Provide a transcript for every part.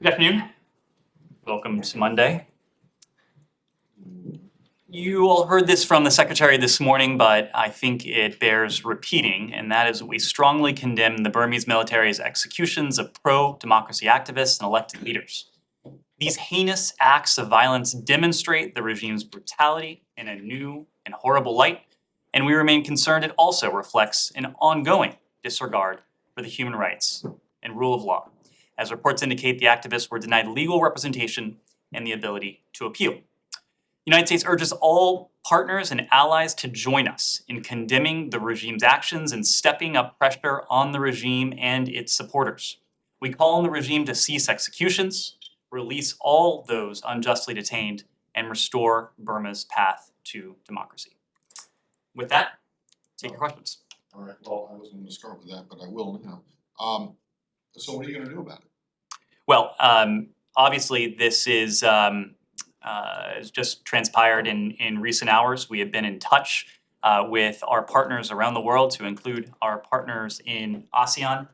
Good afternoon. Welcome to Monday. You all heard this from the Secretary this morning, but I think it bears repeating, and that is we strongly condemn the Burmese military's executions of pro-democracy activists and elected leaders. These heinous acts of violence demonstrate the regime's brutality in a new and horrible light, and we remain concerned it also reflects an ongoing disregard for the human rights and rule of law. As reports indicate, the activists were denied legal representation and the ability to appeal. The United States urges all partners and allies to join us in condemning the regime's actions and stepping up pressure on the regime and its supporters. We call on the regime to cease executions, release all those unjustly detained, and restore Burma's path to democracy. With that, take your questions. All right, well, I wasn't gonna start with that, but I will now. So what are you gonna do about it? Well, obviously, this is has just transpired in recent hours. We have been in touch with our partners around the world, to include our partners in ASEAN.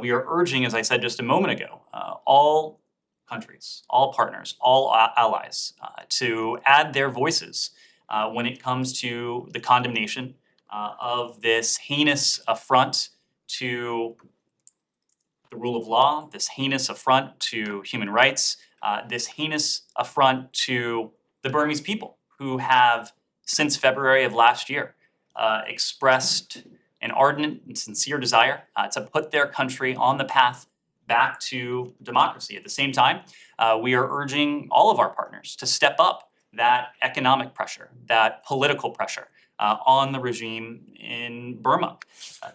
We are urging, as I said just a moment ago, all countries, all partners, all allies to add their voices when it comes to the condemnation of this heinous affront to the rule of law, this heinous affront to human rights, this heinous affront to the Burmese people, who have, since February of last year, expressed an ardent and sincere desire to put their country on the path back to democracy. At the same time, we are urging all of our partners to step up that economic pressure, that political pressure on the regime in Burma.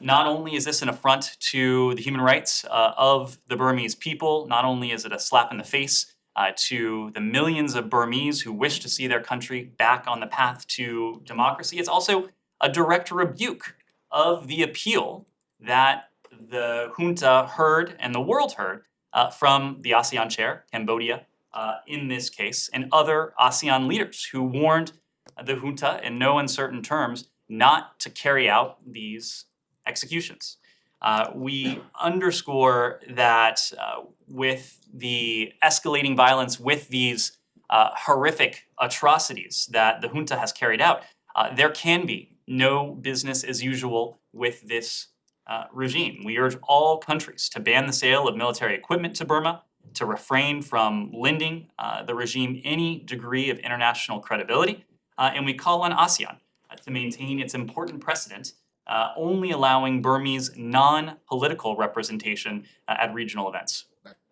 Not only is this an affront to the human rights of the Burmese people, not only is it a slap in the face to the millions of Burmese who wish to see their country back on the path to democracy, it's also a direct rebuke of the appeal that the junta heard and the world heard from the ASEAN chair, Cambodia, in this case, and other ASEAN leaders who warned the junta in no uncertain terms not to carry out these executions. We underscore that with the escalating violence, with these horrific atrocities that the junta has carried out, there can be no business as usual with this regime. We urge all countries to ban the sale of military equipment to Burma, to refrain from lending the regime any degree of international credibility, and we call on ASEAN to maintain its important precedent, only allowing Burmese non-political representation at regional events.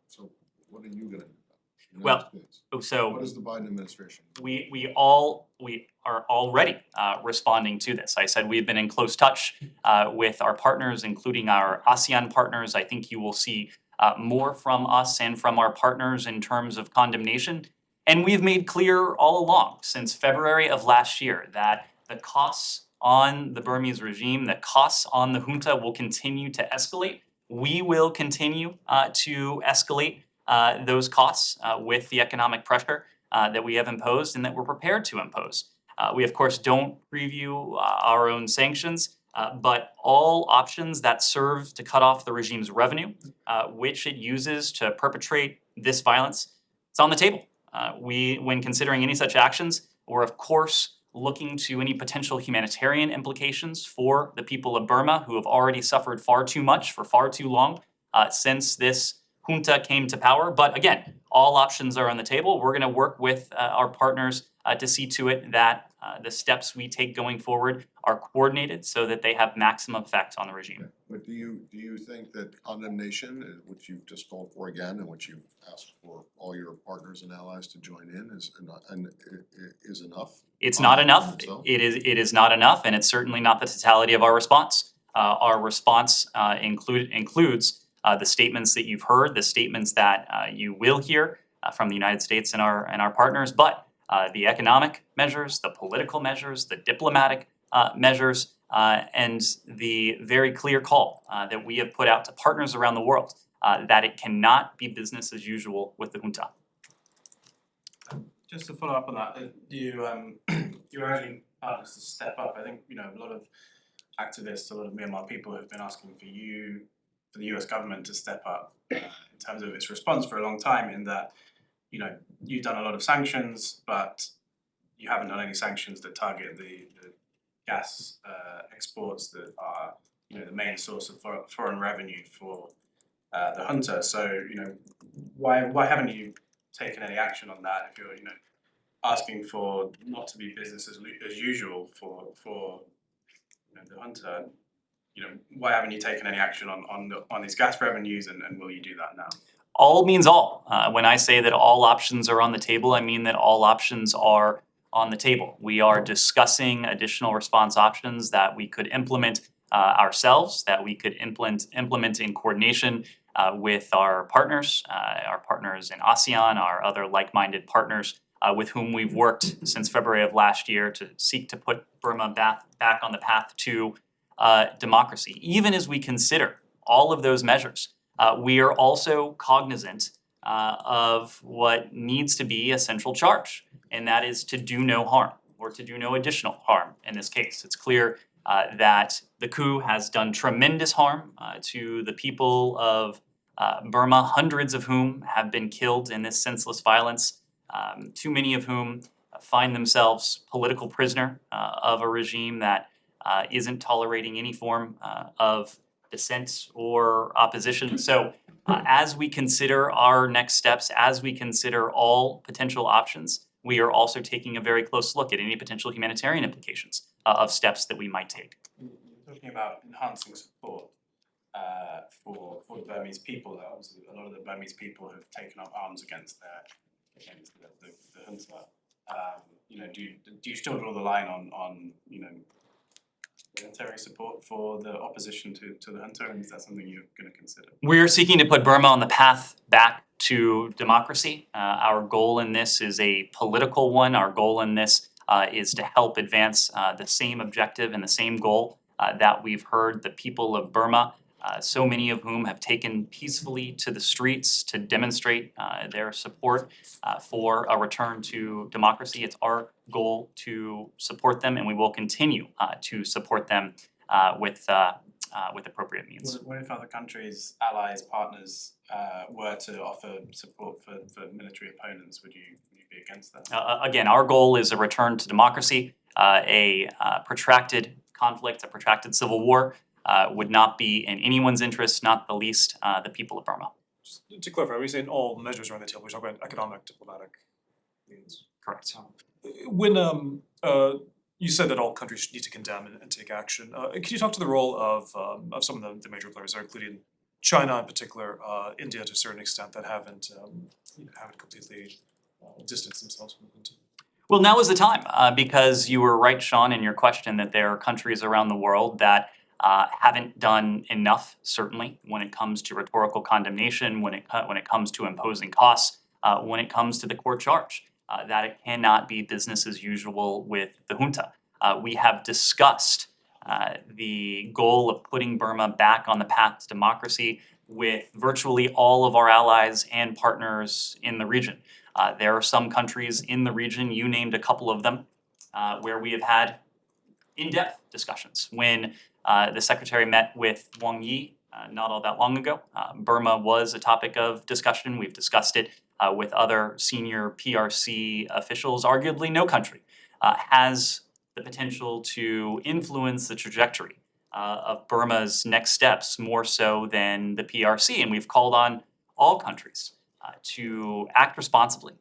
So what are you gonna do about it? Well, United States. So What is the Biden administration? we are already responding to this. I said we've been in close touch with our partners, including our ASEAN partners. I think you will see more from us and from our partners in terms of condemnation. And we've made clear all along, since February of last year, that the costs on the Burmese regime, the costs on the junta will continue to escalate. We will continue to escalate those costs with the economic pressure that we have imposed and that we're prepared to impose. We, of course, don't preview our own sanctions, but all options that serve to cut off the regime's revenue, which it uses to perpetrate this violence, it's on the table. When considering any such actions, we're of course looking to any potential humanitarian implications for the people of Burma, who have already suffered far too much for far too long since this junta came to power. But again, all options are on the table. We're going to work with our partners to see to it that the steps we take going forward are coordinated so that they have maximum effect on the regime. But do you think that condemnation, which you've just called for again, and which you've asked for all your partners and allies to join in, is enough? It's not enough. Itself? It is not enough, and it's certainly not the totality of our response. Our response includes the statements that you've heard, the statements that you will hear from the United States and our partners, but the economic measures, the political measures, the diplomatic measures, and the very clear call that we have put out to partners around the world that it cannot be business as usual with the junta. Just to follow up on that, you're urging partners to step up. I think a lot of activists, a lot of Myanmar people have been asking for the US government to step up in terms of its response for a long time, in that, you know, you've done a lot of sanctions, but you haven't done any sanctions that target the gas exports that are, you know, the main source of foreign revenue for the junta. So, you know, why haven't you taken any action on that if you're, you know, asking for not to be business as usual for you know, the junta? You know, why haven't you taken any action on these gas revenues, and will you do that now? All means all. When I say that all options are on the table, I mean that all options are on the table. We are discussing additional response options that we could implement ourselves, that we could implement in coordination with our partners in ASEAN, our other like-minded partners with whom we've worked since February of last year to seek to put Burma back on the path to democracy. Even as we consider all of those measures, we are also cognizant of what needs to be a central charge, and that is to do no harm, or to do no additional harm in this case. It's clear that the coup has done tremendous harm to the people of Burma, hundreds of whom have been killed in this senseless violence, too many of whom find themselves political prisoner of a regime that isn't tolerating any form of dissent or opposition. So as we consider our next steps, as we consider all potential options, we are also taking a very close look at any potential humanitarian implications of steps that we might take. You're talking about enhancing support for the Burmese people. Though obviously, a lot of the Burmese people have taken up arms against the junta. You know, do you still draw the line on you know, military support for the opposition to the junta, and is that something you're going to consider? We're seeking to put Burma on the path back to democracy. Our goal in this is a political one. Our goal in this is to help advance the same objective and the same goal that we've heard the people of Burma, so many of whom have taken peacefully to the streets to demonstrate their support for a return to democracy. It's our goal to support them, and we will continue to support them with appropriate means. What if other countries, allies, partners were to offer support for military opponents? Would you be against that? Again, our goal is a return to democracy. A protracted conflict, a protracted civil war would not be in anyone's interest, not the least the people of Burma. Just to clarify, when we say all measures are on the table, we're talking about economic, diplomatic means. Correct. When you said that all countries need to condemn and take action, can you talk to the role of some of the major players there, including China in particular, India to a certain extent, that haven't completely distanced themselves from the junta? Well, now is the time, because you were right, Sean, in your question that there are countries around the world that haven't done enough, certainly, when it comes to rhetorical condemnation, when it comes to imposing costs, when it comes to the core charge, that it cannot be business as usual with the junta. We have discussed the goal of putting Burma back on the path to democracy with virtually all of our allies and partners in the region. There are some countries in the region, you named a couple of them, where we have had in-depth discussions. When the Secretary met with Wang Yi not all that long ago, Burma was a topic of discussion. We've discussed it with other senior PRC officials. Arguably no country has the potential to influence the trajectory of Burma's next steps more so than the PRC. And we've called on all countries to act responsibly,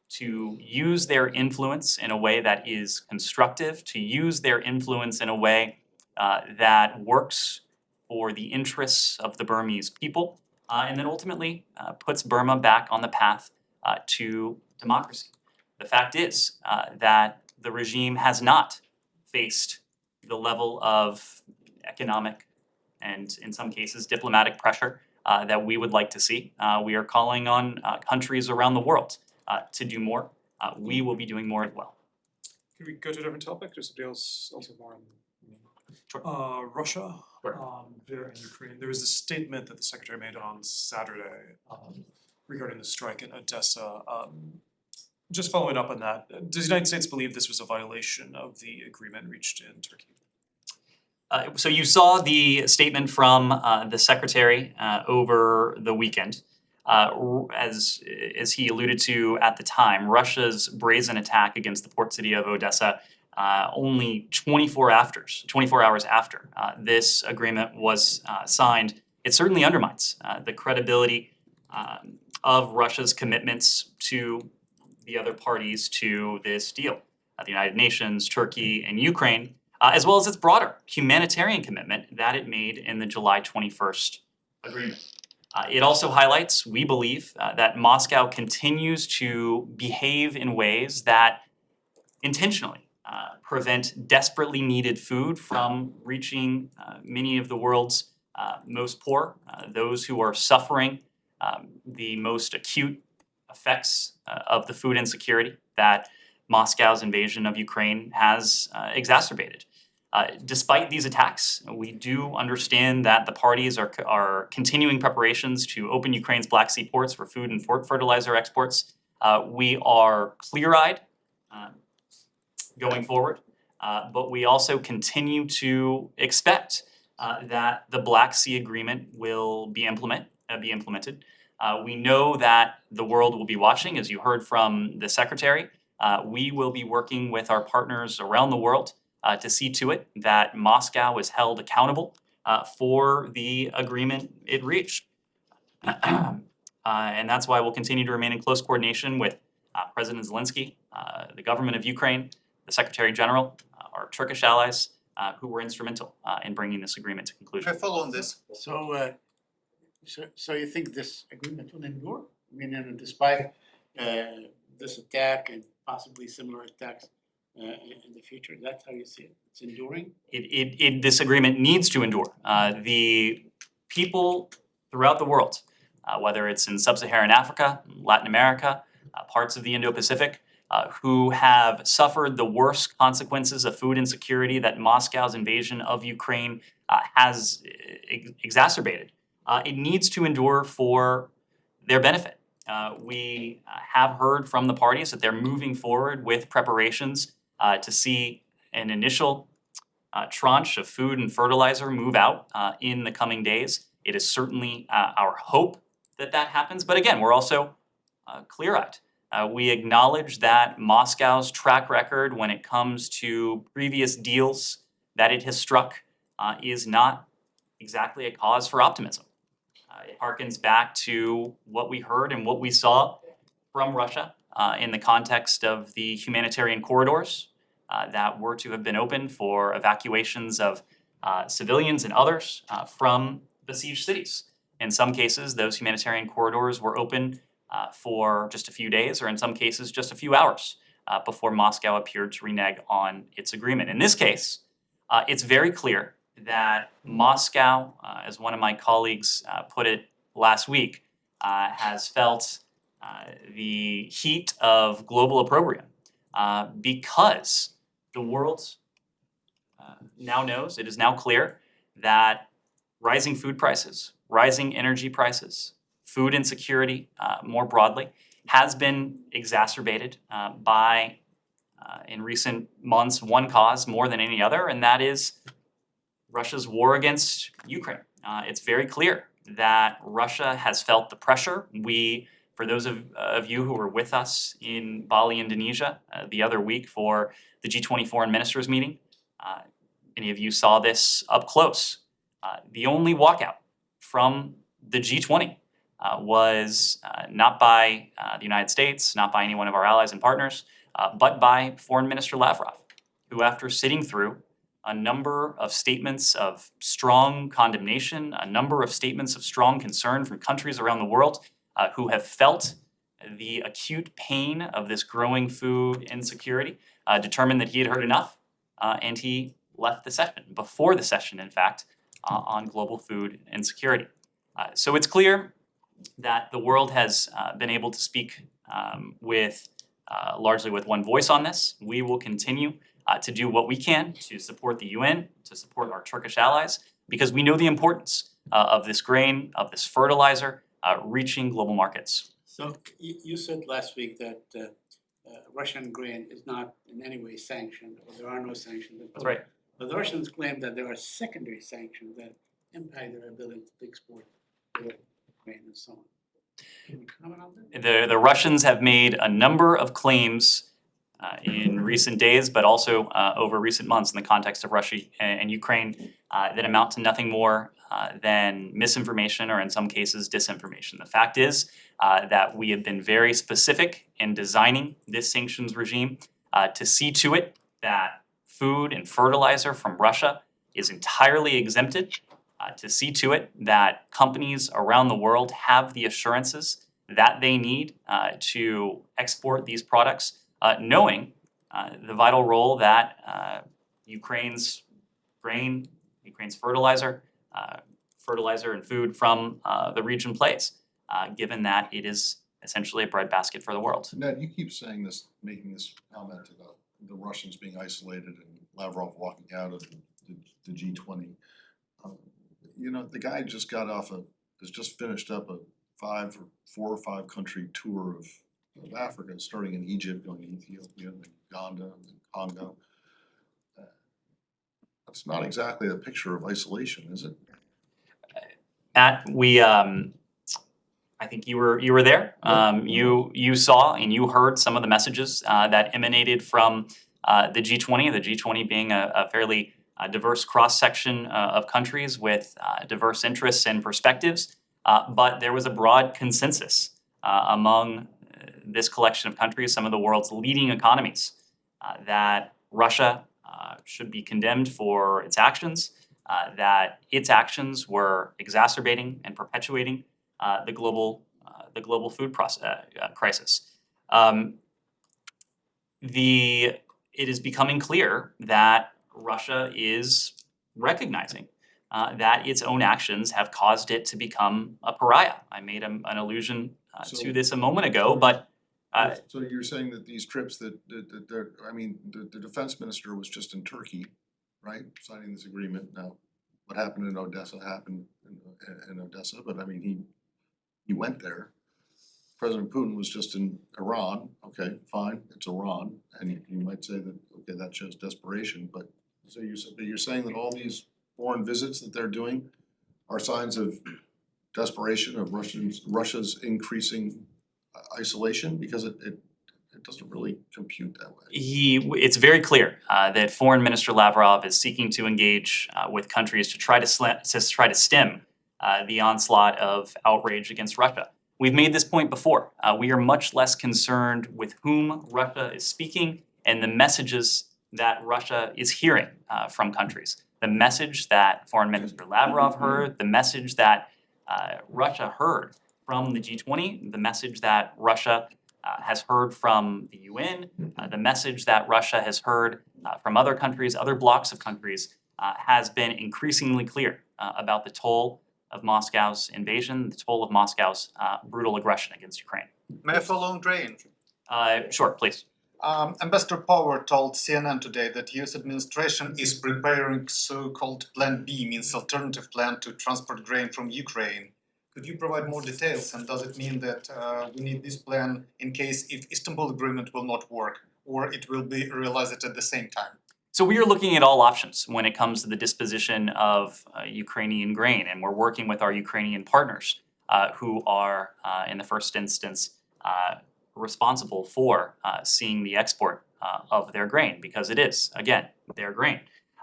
to use their influence in a way that is constructive, to use their influence in a way that works for the interests of the Burmese people, and then ultimately puts Burma back on the path to democracy. The fact is that the regime has not faced the level of economic and, in some cases, diplomatic pressure that we would like to see. We are calling on countries around the world to do more. We will be doing more as well. Can we go to a different topic? There's somebody else also more on Sure. Russia, Sure. there in Ukraine. There was a statement that the Secretary made on Saturday regarding the strike in Odessa. Just following up on that, does the United States believe this was a violation of the agreement reached in Turkey? So you saw the statement from the Secretary over the weekend. As he alluded to at the time, Russia's brazen attack against the port city of Odessa only 24 hours after this agreement was signed, it certainly undermines the credibility of Russia's commitments to the other parties to this deal, the United Nations, Turkey, and Ukraine, as well as its broader humanitarian commitment that it made in the July 21st agreement. It also highlights, we believe, that Moscow continues to behave in ways that intentionally prevent desperately needed food from reaching many of the world's most poor, those who are suffering the most acute effects of the food insecurity that Moscow's invasion of Ukraine has exacerbated. Despite these attacks, we do understand that the parties are continuing preparations to open Ukraine's Black Sea ports for food and fertilizer exports. We are clear-eyed going forward, but we also continue to expect that the Black Sea Agreement will be implemented. We know that the world will be watching, as you heard from the Secretary. We will be working with our partners around the world to see to it that Moscow is held accountable for the agreement it reached. And that's why we'll continue to remain in close coordination with President Zelensky, the government of Ukraine, the Secretary General, our Turkish allies, who were instrumental in bringing this agreement to conclusion. Can I follow on this? So you think this agreement will endure? I mean, despite this attack and possibly similar attacks in the future, that's how you see it? It's enduring? This agreement needs to endure. The people throughout the world, whether it's in sub-Saharan Africa, Latin America, parts of the Indo-Pacific, who have suffered the worst consequences of food insecurity that Moscow's invasion of Ukraine has exacerbated. It needs to endure for their benefit. We have heard from the parties that they're moving forward with preparations to see an initial tranche of food and fertilizer move out in the coming days. It is certainly our hope that that happens, but again, we're also clear-eyed. We acknowledge that Moscow's track record when it comes to previous deals that it has struck is not exactly a cause for optimism. It harkens back to what we heard and what we saw from Russia in the context of the humanitarian corridors that were to have been open for evacuations of civilians and others from besieged cities. In some cases, those humanitarian corridors were open for just a few days, or in some cases, just a few hours before Moscow appeared to renege on its agreement. In this case, it's very clear that Moscow, as one of my colleagues put it last week, has felt the heat of global opprobrium because the world now knows, it is now clear that rising food prices, rising energy prices, food insecurity more broadly has been exacerbated by, in recent months, one cause more than any other, and that is Russia's war against Ukraine. It's very clear that Russia has felt the pressure. For those of you who were with us in Bali, Indonesia, the other week for the G20 foreign ministers meeting, many of you saw this up close. The only walkout from the G20 was not by the United States, not by any one of our allies and partners, but by Foreign Minister Lavrov, who, after sitting through a number of statements of strong condemnation, a number of statements of strong concern from countries around the world who have felt the acute pain of this growing food insecurity, determined that he had heard enough, and he left the session, before the session, in fact, on global food insecurity. So it's clear that the world has been able to speak largely with one voice on this. We will continue to do what we can to support the UN, to support our Turkish allies, because we know the importance of this grain, of this fertilizer, reaching global markets. So you said last week that Russian grain is not in any way sanctioned, or there are no sanctions. That's right. But the Russians claim that there are secondary sanctions that impact their ability to export grain and so on. Can you comment on that? The Russians have made a number of claims in recent days, but also over recent months in the context of Russia and Ukraine that amount to nothing more than misinformation or in some cases disinformation. The fact is that we have been very specific in designing this sanctions regime to see to it that food and fertilizer from Russia is entirely exempted, to see to it that companies around the world have the assurances that they need to export these products, knowing the vital role that Ukraine's grain, Ukraine's fertilizer and food from the region plays, given that it is essentially a breadbasket for the world. Ned, you keep saying this, making this comment about the Russians being isolated and Lavrov walking out of the G20. You know, the guy just has just finished up a 4 or 5 country tour of Africa, starting in Egypt, going to Ethiopia, then Uganda, and Congo. That's not exactly a picture of isolation, is it? Matt, I think you were there. You saw and you heard some of the messages that emanated from the G20. The G20 being a fairly diverse cross section of countries with diverse interests and perspectives, but there was a broad consensus among this collection of countries, some of the world's leading economies, that Russia should be condemned for its actions, that its actions were exacerbating and perpetuating the global food crisis. It is becoming clear that Russia is recognizing that its own actions have caused it to become a pariah. I made an allusion So- to this a moment ago, but So you're saying that these trips the defense minister was just in Turkey, right, signing this agreement. Now, what happened in Odessa happened in Odessa, but I mean, he went there. President Putin was just in Iran, okay, fine, it's Iran, and you might say that, okay, that shows desperation, but so you're saying that all these foreign visits that they're doing are signs of desperation of Russia's increasing isolation, because it doesn't really compute that way. it's very clear that Foreign Minister Lavrov is seeking to engage with countries to try to stem the onslaught of outrage against Russia. We've made this point before. We are much less concerned with whom Russia is speaking and the messages that Russia is hearing from countries. The message that Foreign Minister Lavrov heard, the message that Russia heard from the G20, the message that Russia has heard from the UN, the message that Russia has heard from other countries, other blocs of countries, has been increasingly clear about the toll of Moscow's invasion, the toll of Moscow's brutal aggression against Ukraine. May I follow on drain? Sure, please. Ambassador Power told CNN today that US administration is preparing so-called Plan B, means alternative plan to transport grain from Ukraine. Could you provide more details, and does it mean that we need this plan in case if Istanbul Agreement will not work, or it will be realized at the same time? So we are looking at all options when it comes to the disposition of Ukrainian grain, and we're working with our Ukrainian partners who are, in the first instance, responsible for seeing the export of their grain, because it is, again, their grain.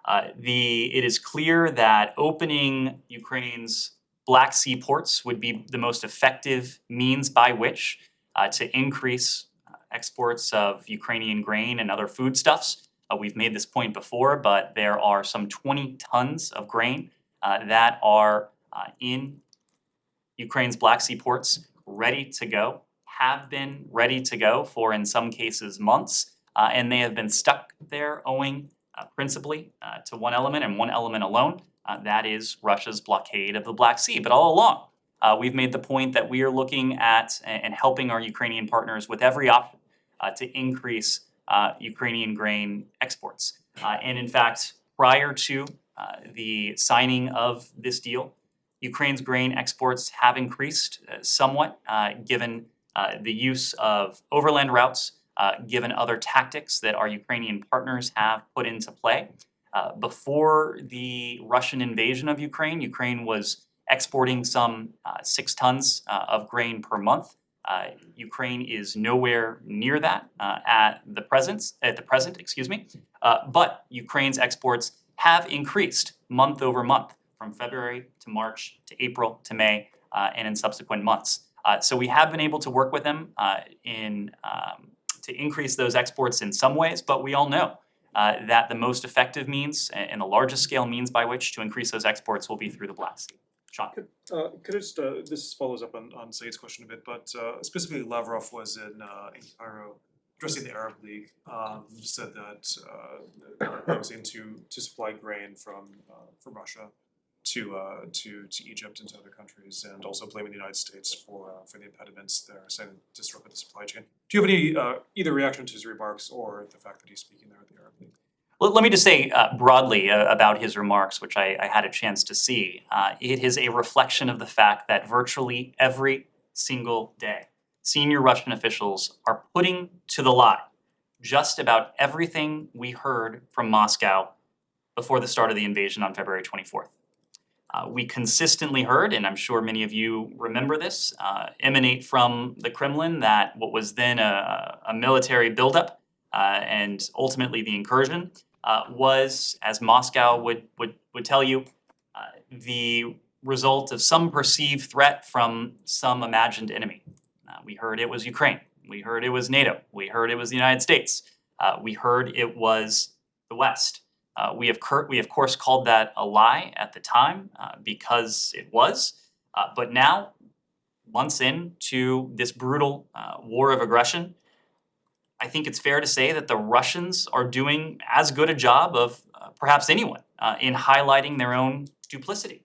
It is clear that opening Ukraine's Black Sea ports would be the most effective means by which to increase exports of Ukrainian grain and other foodstuffs. We've made this point before, but there are some 20 tons of grain that are in Ukraine's Black Sea ports, ready to go, have been ready to go for, in some cases, months, and they have been stuck there owing principally to one element and one element alone, that is Russia's blockade of the Black Sea. But all along, we've made the point that we are looking at and helping our Ukrainian partners with every option to increase Ukrainian grain exports. And in fact, prior to the signing of this deal, Ukraine's grain exports have increased somewhat, given the use of overland routes, given other tactics that our Ukrainian partners have put into play. Before the Russian invasion of Ukraine, Ukraine was exporting some 6 tons of grain per month. Ukraine is nowhere near that at the present, excuse me. But Ukraine's exports have increased month over month from February to March to April to May and in subsequent months. So we have been able to work with them to increase those exports in some ways, but we all know that the most effective means and the largest scale means by which to increase those exports will be through the Black Sea. Sean. Could I just, this follows up on Said's question a bit, but specifically Lavrov was in Cairo addressing the Arab League, said that it was into to supply grain from Russia to Egypt and to other countries, and also blaming the United States for the impediments there, saying it disrupted the supply chain. Do you have any either reaction to his remarks or the fact that he's speaking there at the Arab League? Let me just say broadly about his remarks, which I had a chance to see. It is a reflection of the fact that virtually every single day, senior Russian officials are putting to the lie just about everything we heard from Moscow before the start of the invasion on February 24th. We consistently heard, and I'm sure many of you remember this, emanate from the Kremlin that what was then a military buildup and ultimately the incursion was, as Moscow would tell you, the result of some perceived threat from some imagined enemy. We heard it was Ukraine. We heard it was NATO. We heard it was the United States. We heard it was the West. We of course called that a lie at the time because it was. But now, months into this brutal war of aggression, I think it's fair to say that the Russians are doing as good a job of perhaps anyone in highlighting their own duplicity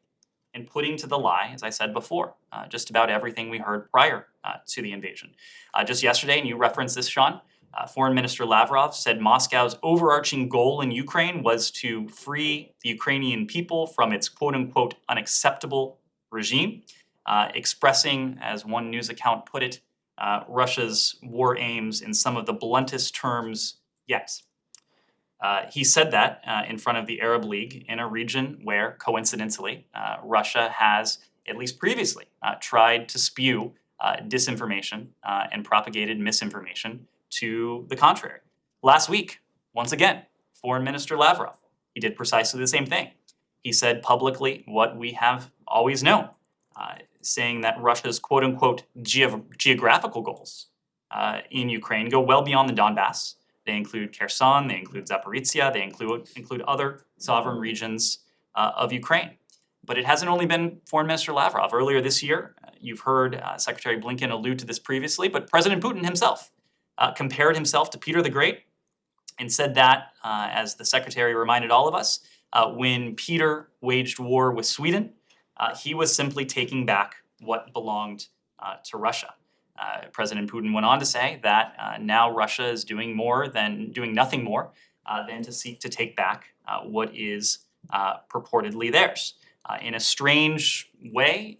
and putting to the lie, as I said before, just about everything we heard prior to the invasion. Just yesterday, and you referenced this, Sean, Foreign Minister Lavrov said Moscow's overarching goal in Ukraine was to free the Ukrainian people from its quote-unquote unacceptable regime, expressing, as one news account put it, Russia's war aims in some of the bluntest terms yet. He said that in front of the Arab League in a region where, coincidentally, Russia has, at least previously, tried to spew disinformation and propagated misinformation to the contrary. Last week, once again, Foreign Minister Lavrov, he did precisely the same thing. He said publicly what we have always known, saying that Russia's quote-unquote geographical goals in Ukraine go well beyond the Donbass. They include Kherson, they include Zaporizhia, they include other sovereign regions of Ukraine. But it hasn't only been Foreign Minister Lavrov. Earlier this year, you've heard Secretary Blinken allude to this previously, but President Putin himself compared himself to Peter the Great and said that, as the Secretary reminded all of us, when Peter waged war with Sweden, he was simply taking back what belonged to Russia. President Putin went on to say that now Russia is doing nothing more than to seek to take back what is purportedly theirs. In a strange way,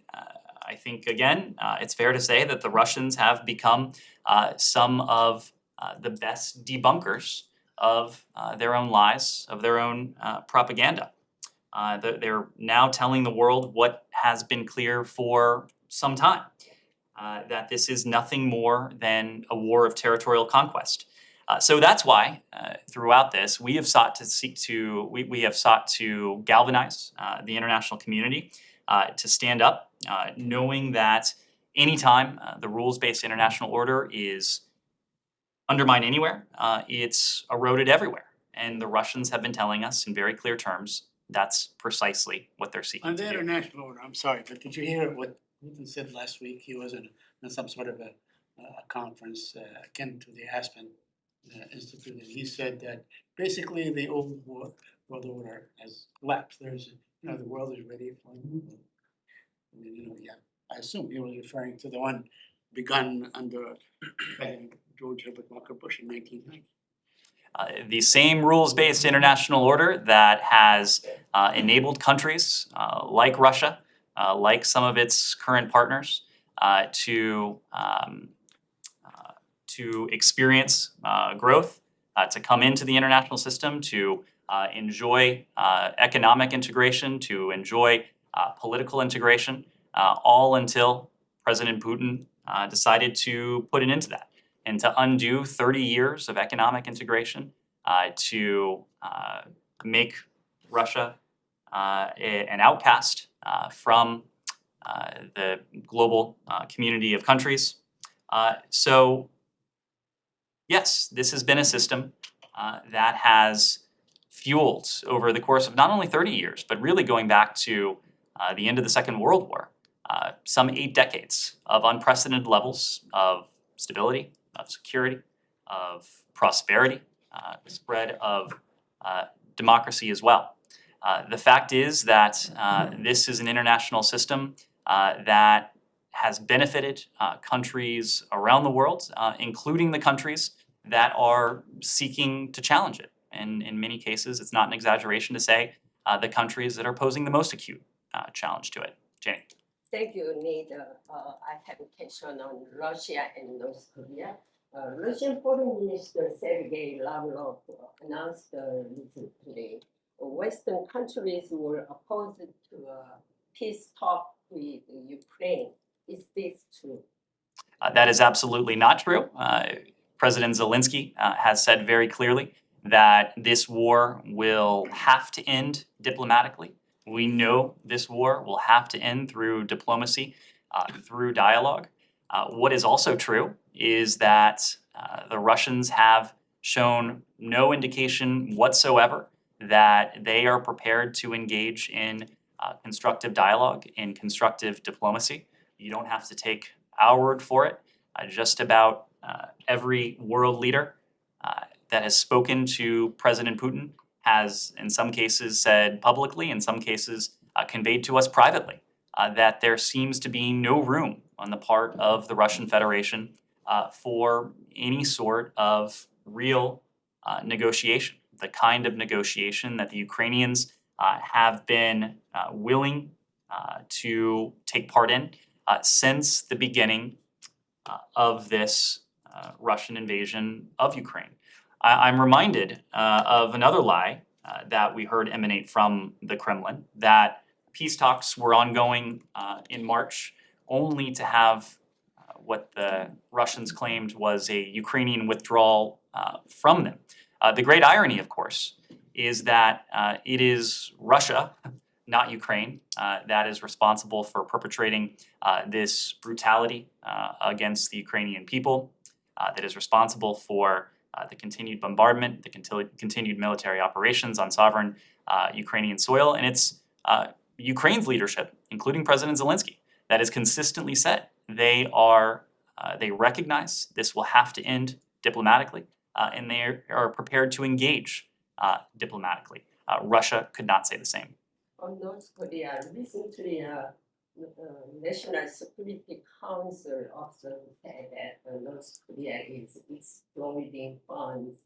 I think, again, it's fair to say that the Russians have become some of the best debunkers of their own lies, of their own propaganda. They're now telling the world what has been clear for some time, that this is nothing more than a war of territorial conquest. So that's why, throughout this, we have sought to galvanize the international community to stand up, knowing that anytime the rules-based international order is undermined anywhere, it's eroded everywhere. And the Russians have been telling us in very clear terms that's precisely what they're seeking On to the do. international order, I'm sorry, but did you hear what Putin said last week? He was in some sort of a conference akin to the Aspen Institute, and he said that basically the old world order has collapsed. The world is ready for a new one. I mean, I assume he was referring to the one begun under President George Herbert Walker Bush in 1990. The same rules-based international order that has enabled countries like Russia, like some of its current partners, to experience growth, to come into the international system, to enjoy economic integration, to enjoy political integration, all until President Putin decided to put an end to that and to undo 30 years of economic integration, to make Russia an outcast from the global community of countries. So yes, this has been a system that has fueled over the course of not only 30 years, but really going back to the end of the Second World War, some 8 decades of unprecedented levels of stability, of security, of prosperity, the spread of democracy as well. The fact is that this is an international system that has benefited countries around the world, including the countries that are seeking to challenge it. And in many cases, it's not an exaggeration to say the countries that are posing the most acute challenge to it. Jenny. Thank you, Nate. I have a question on Russia and North Korea. Russian Foreign Minister Sergei Lavrov announced recently Western countries were opposed to a peace talk with Ukraine. Is this true? That is absolutely not true. President Zelensky has said very clearly that this war will have to end diplomatically. We know this war will have to end through diplomacy, through dialogue. What is also true is that the Russians have shown no indication whatsoever that they are prepared to engage in constructive dialogue, in constructive diplomacy. You don't have to take our word for it. Just about every world leader that has spoken to President Putin has, in some cases, said publicly, in some cases, conveyed to us privately, that there seems to be no room on the part of the Russian Federation for any sort of real negotiation, the kind of negotiation that the Ukrainians have been willing to take part in since the beginning of this Russian invasion of Ukraine. I'm reminded of another lie that we heard emanate from the Kremlin, that peace talks were ongoing in March only to have what the Russians claimed was a Ukrainian withdrawal from them. The great irony, of course, is that it is Russia, not Ukraine, that is responsible for perpetrating this brutality against the Ukrainian people, that is responsible for the continued bombardment, the continued military operations on sovereign Ukrainian soil. And it's Ukraine's leadership, including President Zelensky, that has consistently said they recognize this will have to end diplomatically, and they are prepared to engage diplomatically. Russia could not say the same. On North Korea, recently, National Security Council also said that North Korea is exploiting funds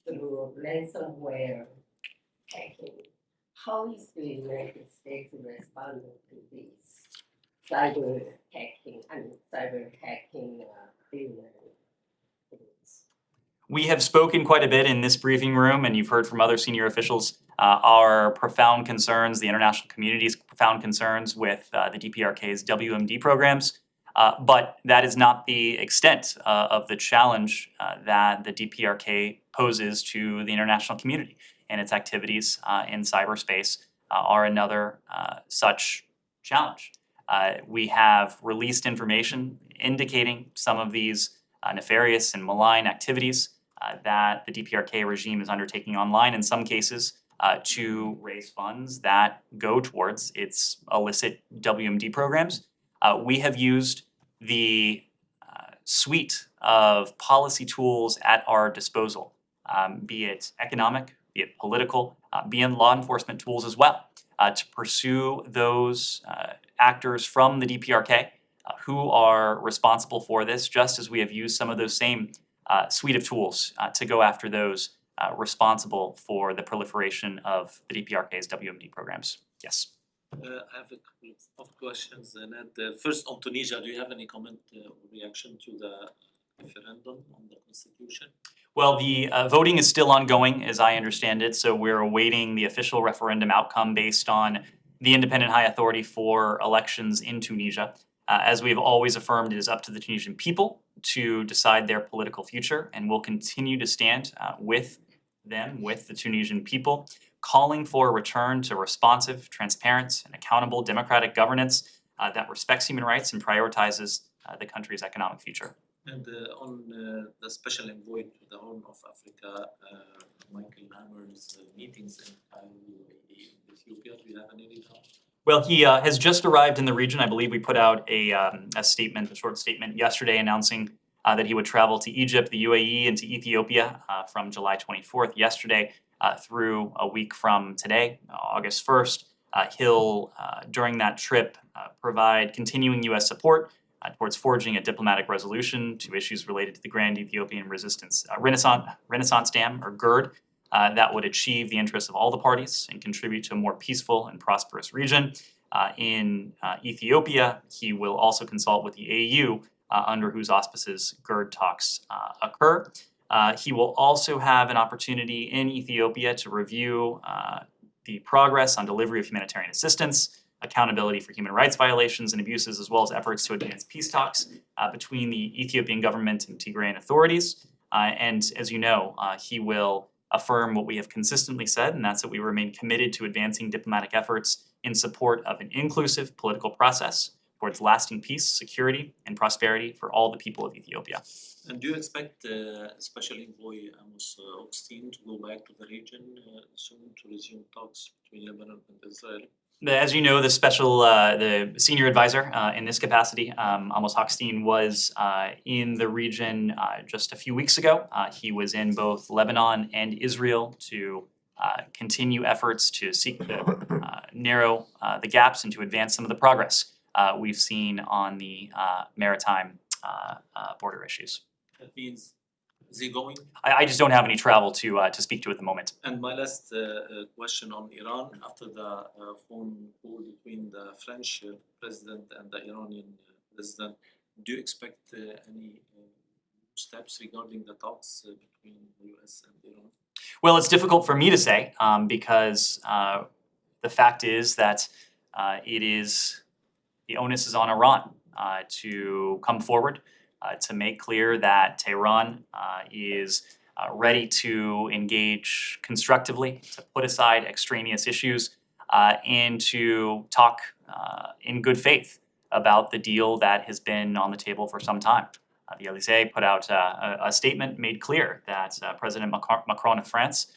through ransomware hacking. How is the United States responding to this cyber hacking We have spoken quite a bit in this briefing room, and you've heard from other senior officials our profound concerns, the international community's profound concerns with the DPRK's WMD programs. But that is not the extent of the challenge that the DPRK poses to the international community, and its activities in cyberspace are another such challenge. We have released information indicating some of these nefarious and malign activities that the DPRK regime is undertaking online, in some cases to raise funds that go towards its illicit WMD programs. We have used the suite of policy tools at our disposal, be it economic, be it political, be it law enforcement tools as well, to pursue those actors from the DPRK who are responsible for this, just as we have used some of those same suite of tools to go after those responsible for the proliferation of the DPRK's WMD programs. Yes. I have a couple of questions. And first, on Tunisia, do you have any comment or reaction to the referendum on the constitution? Well, the voting is still ongoing, as I understand it, so we're awaiting the official referendum outcome based on the independent high authority for elections in Tunisia. As we have always affirmed, it is up to the Tunisian people to decide their political future, and we'll continue to stand with them, with the Tunisian people, calling for a return to responsive, transparent, and accountable democratic governance that respects human rights and prioritizes the country's economic future. And on the special envoy to the Horn of Africa, Michael Hammer's meetings in Cairo, Ethiopia, do you have any detail? Well, he has just arrived in the region. I believe we put out a statement, a short statement yesterday announcing that he would travel to Egypt, the UAE, and to Ethiopia from July 24th, yesterday, through a week from today, August 1st. He'll, during that trip, provide continuing U.S. support towards forging a diplomatic resolution to issues related to the Grand Ethiopian Renaissance Dam, or GERD, that would achieve the interests of all the parties and contribute to a more peaceful and prosperous region. In Ethiopia, he will also consult with the AU, under whose auspices GERD talks occur. He will also have an opportunity in Ethiopia to review the progress on delivery of humanitarian assistance, accountability for human rights violations and abuses, as well as efforts to advance peace talks between the Ethiopian government and Tigrayan authorities. And as you know, he will affirm what we have consistently said, and that's that we remain committed to advancing diplomatic efforts in support of an inclusive political process towards lasting peace, security, and prosperity for all the people of Ethiopia. And do you expect Special Envoy Amos Hochstein to go back to the region soon to resume talks between Lebanon and Israel? As you know, the senior advisor in this capacity, Amos Hochstein, was in the region just a few weeks ago. He was in both Lebanon and Israel to continue efforts to seek to narrow the gaps and to advance some of the progress we've seen on the maritime border issues. That means, is he going? I just don't have any travel to speak to at the moment. And my last question on Iran, after the phone call between the French president and the Iranian president, do you expect any steps regarding the talks between the US and Iran? Well, it's difficult for me to say because the fact is that the onus is on Iran to come forward, to make clear that Tehran is ready to engage constructively, to put aside extraneous issues, and to talk in good faith about the deal that has been on the table for some time. The Élysée put out a statement, made clear that President Macron of France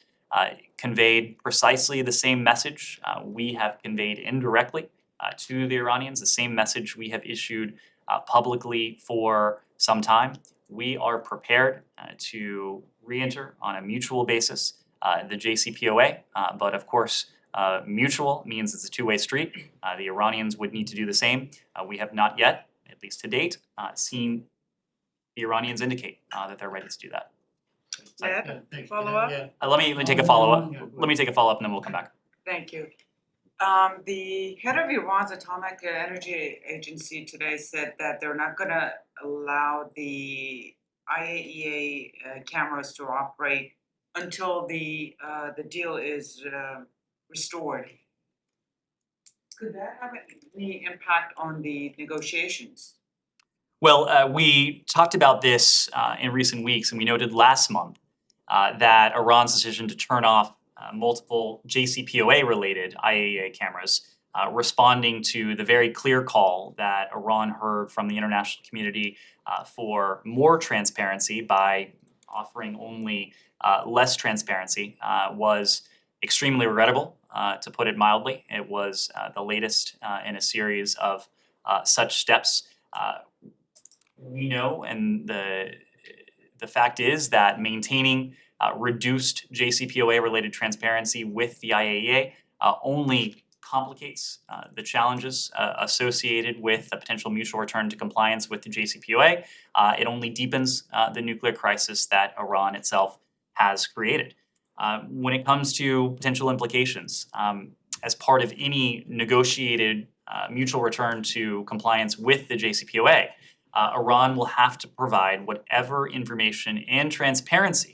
conveyed precisely the same message we have conveyed indirectly to the Iranians, the same message we have issued publicly for some time. We are prepared to re-enter on a mutual basis the JCPOA, but of course, mutual means it's a two-way street. The Iranians would need to do the same. We have not yet, at least to date, seen the Iranians indicate that they're ready to do that. Ed, Thank you. follow up? Yeah. Let me take a follow-up. Let me take a follow-up and then we'll come back. Thank you. The head of Iran's Atomic Energy Agency today said that they're not gonna allow the IAEA cameras to operate until the deal is restored. Could that have any impact on the negotiations? Well, we talked about this in recent weeks, and we noted last month that Iran's decision to turn off multiple JCPOA-related IAEA cameras, responding to the very clear call that Iran heard from the international community for more transparency by offering only less transparency, was extremely regrettable, to put it mildly. It was the latest in a series of such steps. We know, and the fact is that maintaining reduced JCPOA-related transparency with the IAEA only complicates the challenges associated with a potential mutual return to compliance with the JCPOA. It only deepens the nuclear crisis that Iran itself has created. When it comes to potential implications, as part of any negotiated mutual return to compliance with the JCPOA, Iran will have to provide whatever information and transparency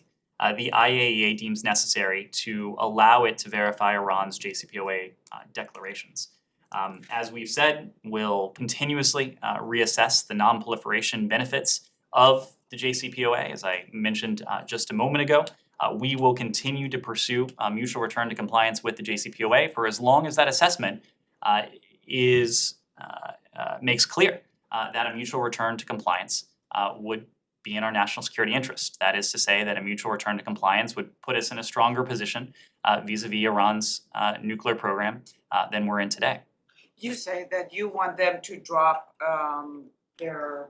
the IAEA deems necessary to allow it to verify Iran's JCPOA declarations. As we've said, we'll continuously reassess the non-proliferation benefits of the JCPOA, as I mentioned just a moment ago. We will continue to pursue mutual return to compliance with the JCPOA for as long as that assessment makes clear that a mutual return to compliance would be in our national security interest. That is to say that a mutual return to compliance would put us in a stronger position vis-a-vis Iran's nuclear program than we're in today. You say that you want them to drop their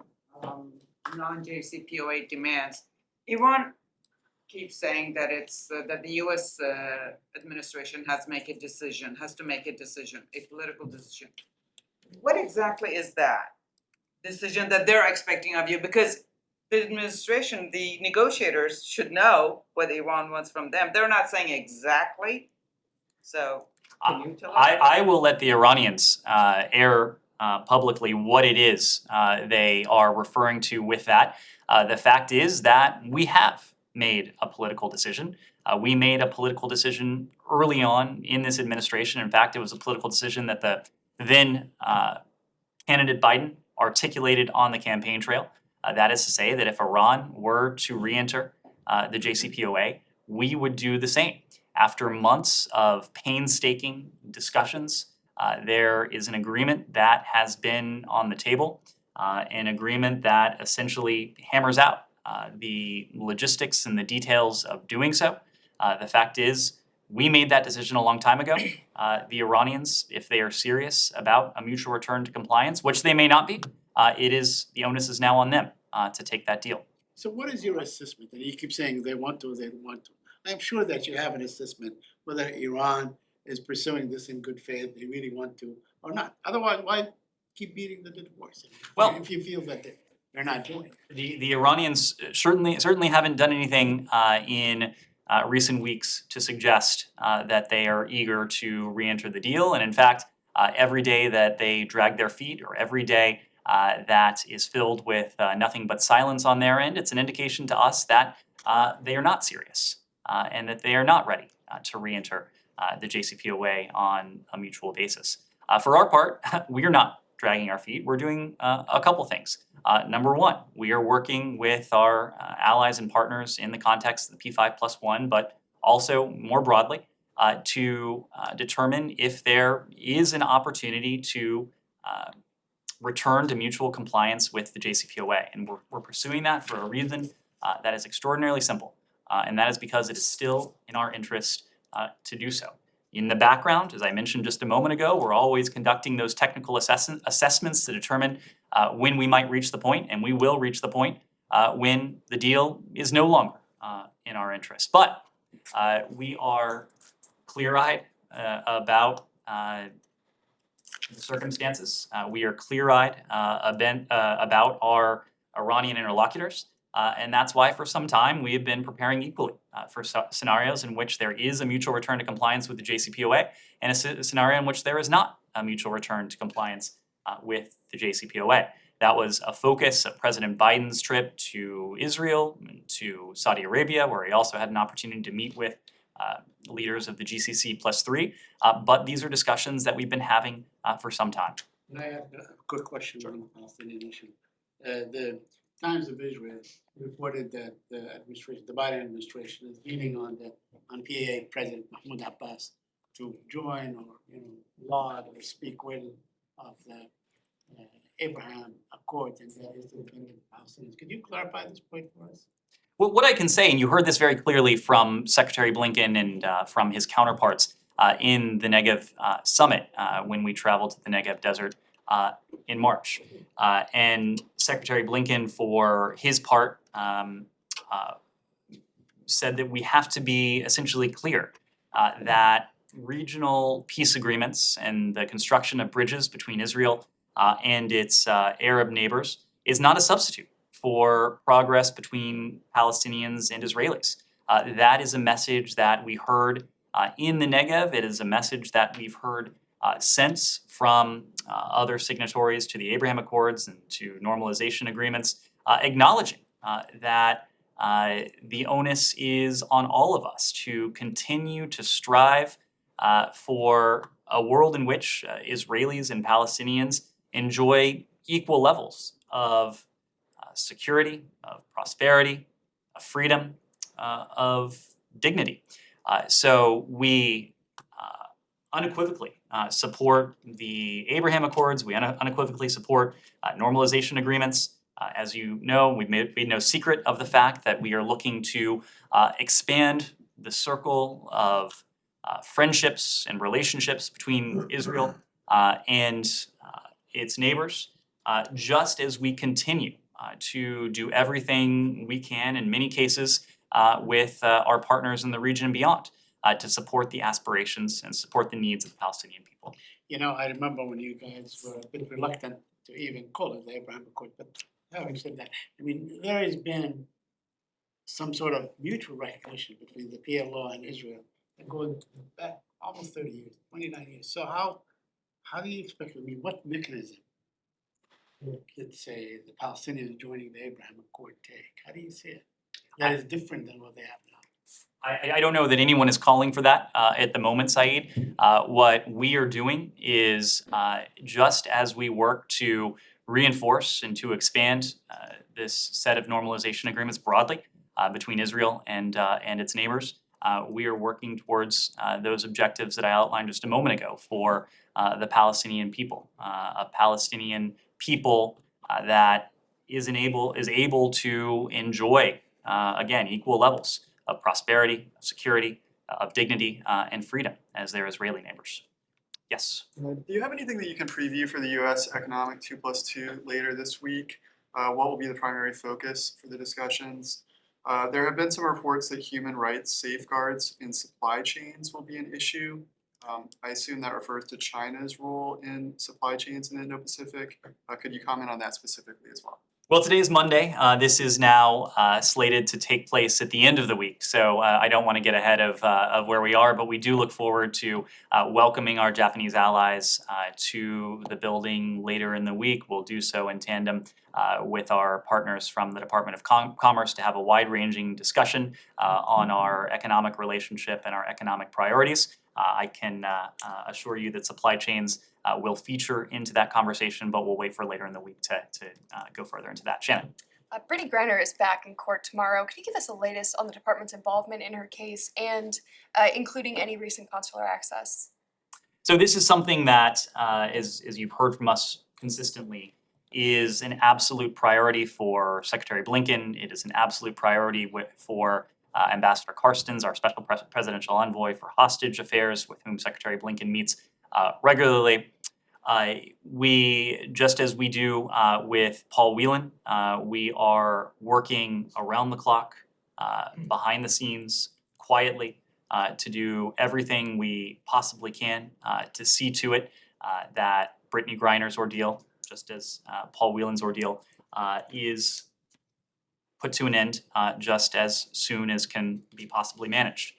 non-JCPOA demands. Iran keeps saying that it's that the US administration has to make a decision, a political decision. What exactly is that decision that they're expecting of you? Because the administration, the negotiators should know what Iran wants from them. They're not saying exactly. So can you tell us? I will let the Iranians air publicly what it is they are referring to with that. The fact is that we have made a political decision. We made a political decision early on in this administration. In fact, it was a political decision that the then candidate Biden articulated on the campaign trail. That is to say that if Iran were to re-enter the JCPOA, we would do the same. After months of painstaking discussions, there is an agreement that has been on the table, an agreement that essentially hammers out the logistics and the details of doing so. The fact is, we made that decision a long time ago. The Iranians, if they are serious about a mutual return to compliance, which they may not be, the onus is now on them to take that deal. So what is your assessment? And you keep saying they want to. I'm sure that you have an assessment whether Iran is pursuing this in good faith, they really want to or not. Otherwise, why keep beating the dead horse? Well- If you feel that they're not doing it. The Iranians certainly haven't done anything in recent weeks to suggest that they are eager to re-enter the deal. And in fact, every day that they drag their feet, or every day that is filled with nothing but silence on their end, it's an indication to us that they are not serious and that they are not ready to re-enter the JCPOA on a mutual basis. For our part, we are not dragging our feet. We're doing a couple things. Number one, we are working with our allies and partners in the context of the P5+1, but also more broadly to determine if there is an opportunity to return to mutual compliance with the JCPOA. And we're pursuing that for a reason that is extraordinarily simple. And that is because it is still in our interest to do so. In the background, as I mentioned just a moment ago, we're always conducting those technical assessments to determine when we might reach the point, and we will reach the point when the deal is no longer in our interest. But we are clear-eyed about the circumstances. We are clear-eyed about our Iranian interlocutors. And that's why for some time we have been preparing equally for scenarios in which there is a mutual return to compliance with the JCPOA and a scenario in which there is not a mutual return to compliance with the JCPOA. That was a focus of President Biden's trip to Israel and to Saudi Arabia, where he also had an opportunity to meet with leaders of the GCC+3. But these are discussions that we've been having for some time. And I have a quick question on the Palestinian issue. The Times of Israel reported that the Biden administration is leaning on PA President Mahmoud Abbas to join or laud or speak well of the Abraham Accord, and that is the defending the Palestinians. Could you clarify this point for us? Well, what I can say, and you heard this very clearly from Secretary Blinken and from his counterparts in the Negev summit when we traveled to the Negev desert in March. And Secretary Blinken, for his part, said that we have to be essentially clear that regional peace agreements and the construction of bridges between Israel and its Arab neighbors is not a substitute for progress between Palestinians and Israelis. That is a message that we heard in the Negev. It is a message that we've heard since from other signatories to the Abraham Accords and to normalization agreements, acknowledging that the onus is on all of us to continue to strive for a world in which Israelis and Palestinians enjoy equal levels of security, of prosperity, of freedom, of dignity. So we unequivocally support the Abraham Accords. We unequivocally support normalization agreements. As you know, we've made no secret of the fact that we are looking to expand the circle of friendships and relationships between Israel and its neighbors, just as we continue to do everything we can in many cases with our partners in the region and beyond to support the aspirations and support the needs of the Palestinian people. You know, I remember when you guys were a bit reluctant to even call it the Abraham Accord, but having said that, I mean, there has been some sort of mutual recognition between the PLO and Israel going back almost 30 years, 29 years. So how do you expect, I mean, what mechanism would, let's say, the Palestinians joining the Abraham Accord take? How do you see it? That is different than what they have now. I don't know that anyone is calling for that at the moment, Saeed. What we are doing is just as we work to reinforce and to expand this set of normalization agreements broadly between Israel and its neighbors, we are working towards those objectives that I outlined just a moment ago for the Palestinian people, a Palestinian people that is able to enjoy again equal levels of prosperity, of security, of dignity, and freedom as their Israeli neighbors. Yes. Do you have anything that you can preview for the U.S. Economic 2+2 later this week? What will be the primary focus for the discussions? There have been some reports that human rights safeguards in supply chains will be an issue. I assume that refers to China's role in supply chains in the Indo-Pacific. Could you comment on that specifically as well? Well, today is Monday. This is now slated to take place at the end of the week, so I don't want to get ahead of where we are, but we do look forward to welcoming our Japanese allies to the building later in the week. We'll do so in tandem with our partners from the Department of Commerce to have a wide-ranging discussion on our economic relationship and our economic priorities. I can assure you that supply chains will feature into that conversation, but we'll wait for later in the week to go further into that. Shannon. Brittany Griner is back in court tomorrow. Could you give us the latest on the department's involvement in her case and including any recent consular access? So this is something that, as you've heard from us consistently, is an absolute priority for Secretary Blinken. It is an absolute priority for Ambassador Carstens, our special presidential envoy for hostage affairs, with whom Secretary Blinken meets regularly. We, just as we do with Paul Whelan, we are working around the clock, behind the scenes, quietly, to do everything we possibly can to see to it that Brittany Griner's ordeal, just as Paul Whelan's ordeal, is put to an end just as soon as can be possibly managed.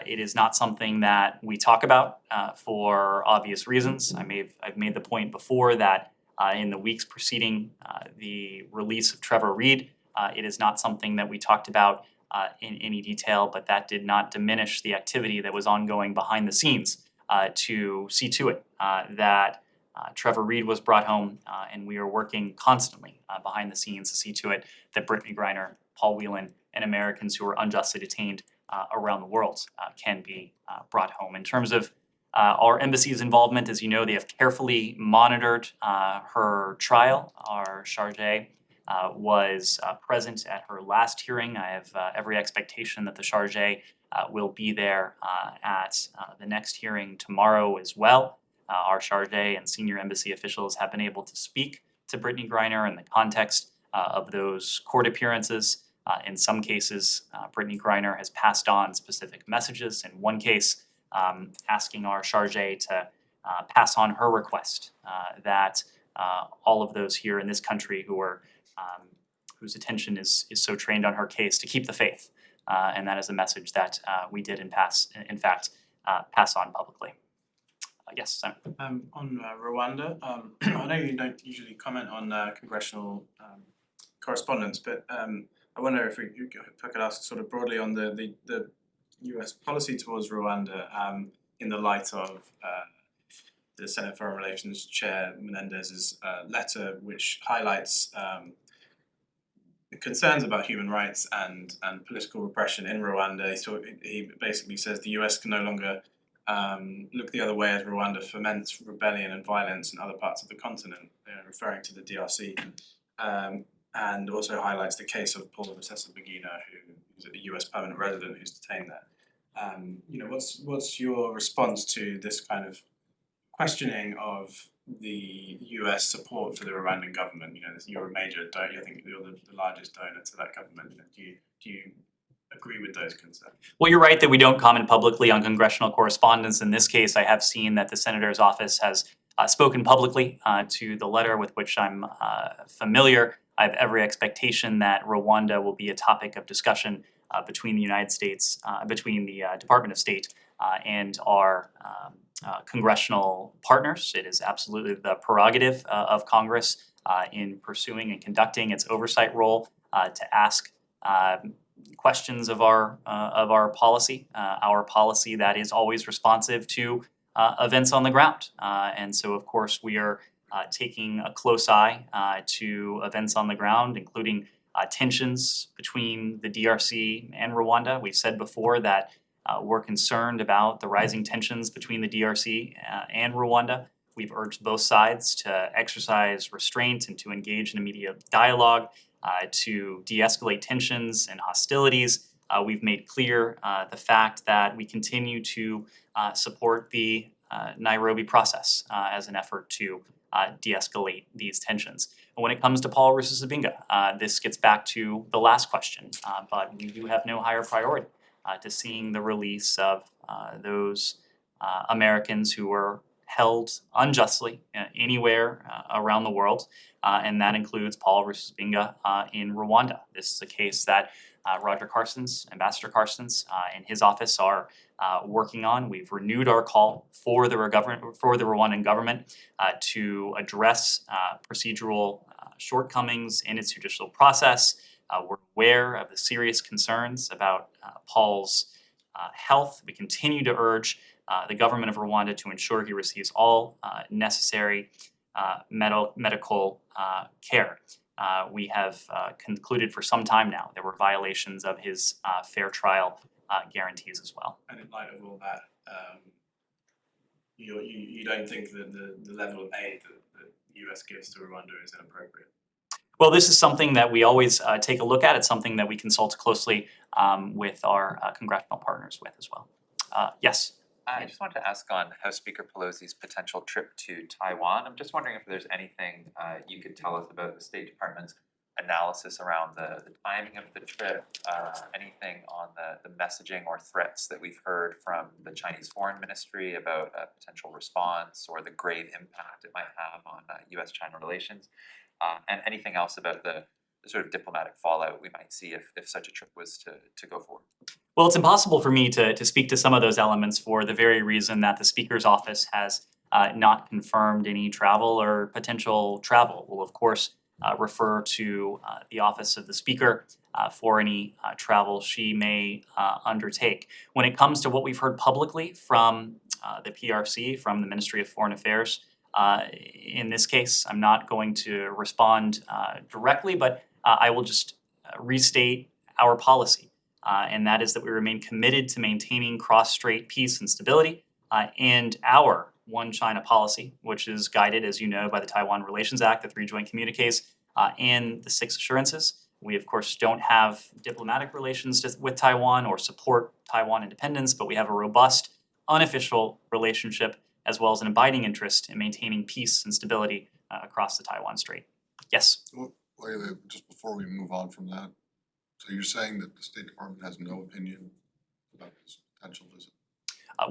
It is not something that we talk about for obvious reasons. I've made the point before that in the weeks preceding the release of Trevor Reed, it is not something that we talked about in any detail, but that did not diminish the activity that was ongoing behind the scenes to see to it that Trevor Reed was brought home, and we are working constantly behind the scenes to see to it that Brittany Griner, Paul Whelan, and Americans who are unjustly detained around the world can be brought home. In terms of our embassy's involvement, as you know, they have carefully monitored her trial. Our chargé was present at her last hearing. I have every expectation that the chargé will be there at the next hearing tomorrow as well. Our chargé and senior embassy officials have been able to speak to Brittany Griner in the context of those court appearances. In some cases, Brittany Griner has passed on specific messages. In one case, asking our chargé to pass on her request that all of those here in this country who are whose attention is so trained on her case to keep the faith, and that is a message that we did in fact pass on publicly. Yes, Simon. On Rwanda, I know you don't usually comment on congressional correspondence, but I wonder if I could ask sort of broadly on the US policy towards Rwanda in the light of the Senate Foreign Relations Chair Menendez's letter, which highlights the concerns about human rights and political repression in Rwanda. He basically says the US can no longer look the other way as Rwanda ferments rebellion and violence in other parts of the continent, referring to the DRC, and also highlights the case of Paul Rusesabagina, who's a US permanent resident who's detained there. What's your response to this kind of questioning of the US support for the Rwandan government? You're a major donor, I think you're the largest donor to that government. Do you agree with those concerns? Well, you're right that we don't comment publicly on congressional correspondence. In this case, I have seen that the senator's office has spoken publicly to the letter with which I'm familiar. I have every expectation that Rwanda will be a topic of discussion between the United States, between the Department of State and our congressional partners. It is absolutely the prerogative of Congress in pursuing and conducting its oversight role to ask questions of our policy that is always responsive to events on the ground. And so, of course, we are taking a close eye to events on the ground, including tensions between the DRC and Rwanda. We've said before that we're concerned about the rising tensions between the DRC and Rwanda. We've urged both sides to exercise restraint and to engage in immediate dialogue to de-escalate tensions and hostilities. We've made clear the fact that we continue to support the Nairobi process as an effort to de-escalate these tensions. And when it comes to Paul Rusesabagina, this gets back to the last question, but we do have no higher priority to seeing the release of those Americans who were held unjustly anywhere around the world, and that includes Paul Rusesabagina in Rwanda. This is a case that Roger Carstens, Ambassador Carstens, and his office are working on. We've renewed our call for the Rwandan government to address procedural shortcomings in its judicial process. We're aware of the serious concerns about Paul's health. We continue to urge the government of Rwanda to ensure he receives all necessary medical care. We have concluded for some time now there were violations of his fair trial guarantees as well. And in light of all that, you don't think that the level of aid that the US gives to Rwanda is inappropriate? Well, this is something that we always take a look at. It's something that we consult closely with our congressional partners with as well. Yes. I just wanted to ask on House Speaker Pelosi's potential trip to Taiwan. I'm just wondering if there's anything you could tell us about the State Department's analysis around the timing of the trip, anything on the messaging or threats that we've heard from the Chinese Foreign Ministry about a potential response or the grave impact it might have on US-China relations, and anything else about the sort of diplomatic fallout we might see if such a trip was to go forward. Well, it's impossible for me to speak to some of those elements for the very reason that the Speaker's office has not confirmed any travel or potential travel. We'll, of course, refer to the Office of the Speaker for any travel she may undertake. When it comes to what we've heard publicly from the PRC, from the Ministry of Foreign Affairs, in this case, I'm not going to respond directly, but I will just restate our policy. And that is that we remain committed to maintaining cross-strait peace and stability, and our One China policy, which is guided, as you know, by the Taiwan Relations Act, the 3 joint communiques, and the 6 assurances. We, of course, don't have diplomatic relations with Taiwan or support Taiwan independence, but we have a robust, unofficial relationship as well as an abiding interest in maintaining peace and stability across the Taiwan Strait. Yes? Wait, just before we move on from that, so you're saying that the State Department has no opinion about this potential visit?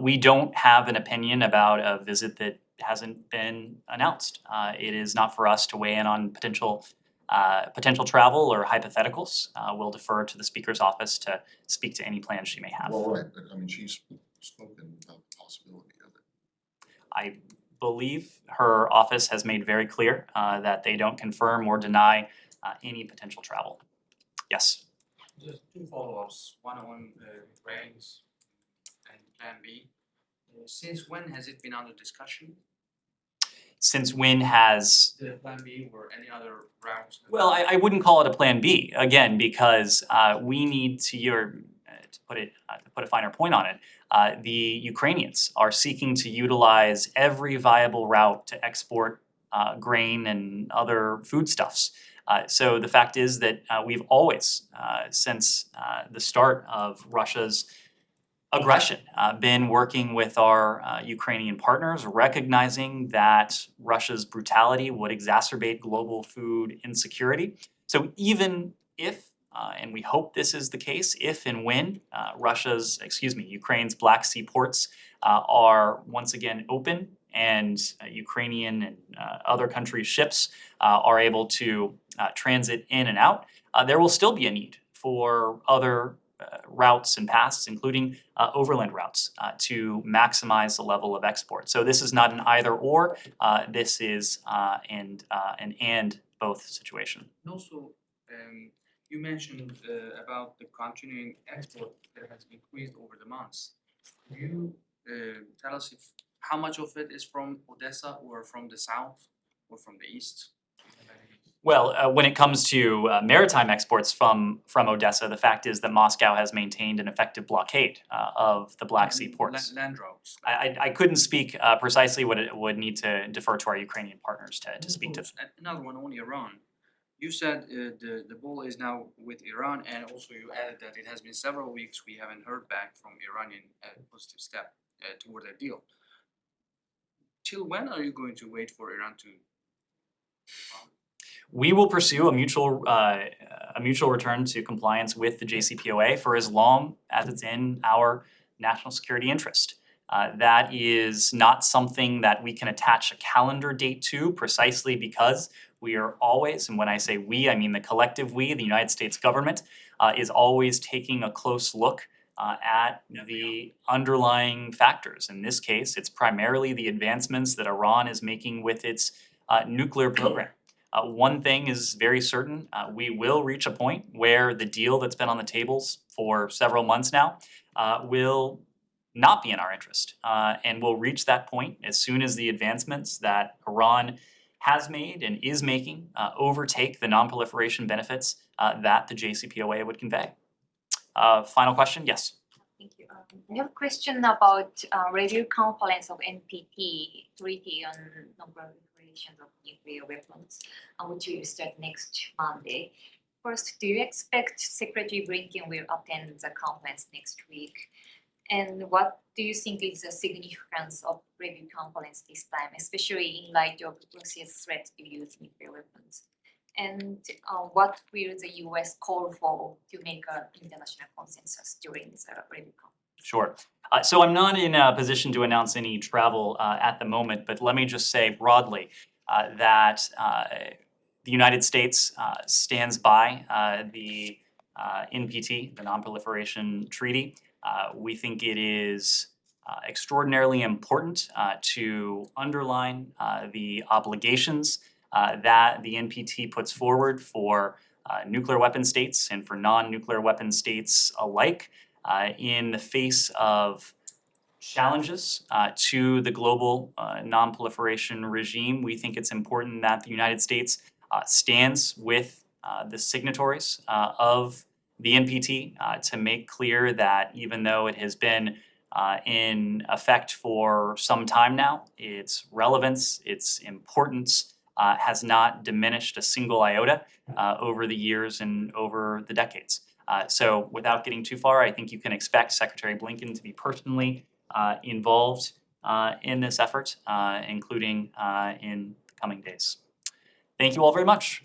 We don't have an opinion about a visit that hasn't been announced. It is not for us to weigh in on potential travel or hypotheticals. We'll defer to the Speaker's office to speak to any plans she may have. Well, right, but I mean, she's spoken about the possibility of it. I believe her office has made very clear that they don't confirm or deny any potential travel. Yes. Just 2 follow-ups, one on grains and Plan B. Since when has it been under discussion? since when has The plan B or any other routes? Well, I wouldn't call it a plan B, again, because we need to, to put a finer point on it, the Ukrainians are seeking to utilize every viable route to export grain and other foodstuffs. So the fact is that we've always, since the start of Russia's aggression, been working with our Ukrainian partners, recognizing that Russia's brutality would exacerbate global food insecurity. So even if, and we hope this is the case, if and when Ukraine's Black Sea ports are once again open and Ukrainian and other countries' ships are able to transit in and out, there will still be a need for other routes and paths, including overland routes, to maximize the level of export. So this is not an either or, this is an and both situation. And also, you mentioned about the continuing export that has increased over the months. Can you tell us how much of it is from Odessa or from the south or from the east? Well, when it comes to maritime exports from Odessa, the fact is that Moscow has maintained an effective blockade of the Black Sea ports. Land routes. I couldn't speak precisely what it would need to defer to our Ukrainian partners to speak to. Another one on Iran. You said the ball is now with Iran, and also you added that it has been several weeks we haven't heard back from Iranian positive step toward a deal. Till when are you going to wait for Iran to? We will pursue a mutual return to compliance with the JCPOA for as long as it's in our national security interest. That is not something that we can attach a calendar date to, precisely because we are always, and when I say we, I mean the collective we, the United States government, is always taking a close look at the underlying factors. In this case, it's primarily the advancements that Iran is making with its nuclear program. One thing is very certain, we will reach a point where the deal that's been on the tables for several months now will not be in our interest. And we'll reach that point as soon as the advancements that Iran has made and is making overtake the non-proliferation benefits that the JCPOA would convey. Final question? Yes. Thank you. I have a question about review conference of NPT Treaty on Non-Proliferation of Nuclear Weapons, which will start next Monday. First, do you expect Secretary Blinken will attend the conference next week? And what do you think is the significance of review conference this time, especially in light of Russia's threat to use nuclear weapons? And what will the US call for to make an international consensus during the review conference? Sure. So I'm not in a position to announce any travel at the moment, but let me just say broadly that the United States stands by the NPT, the Non-Proliferation Treaty. We think it is extraordinarily important to underline the obligations that the NPT puts forward for nuclear weapon states and for non-nuclear weapon states alike in the face of challenges to the global non-proliferation regime. We think it's important that the United States stands with the signatories of the NPT to make clear that even though it has been in effect for some time now, its relevance, its importance has not diminished a single iota over the years and over the decades. So without getting too far, I think you can expect Secretary Blinken to be personally involved in this effort, including in the coming days. Thank you all very much.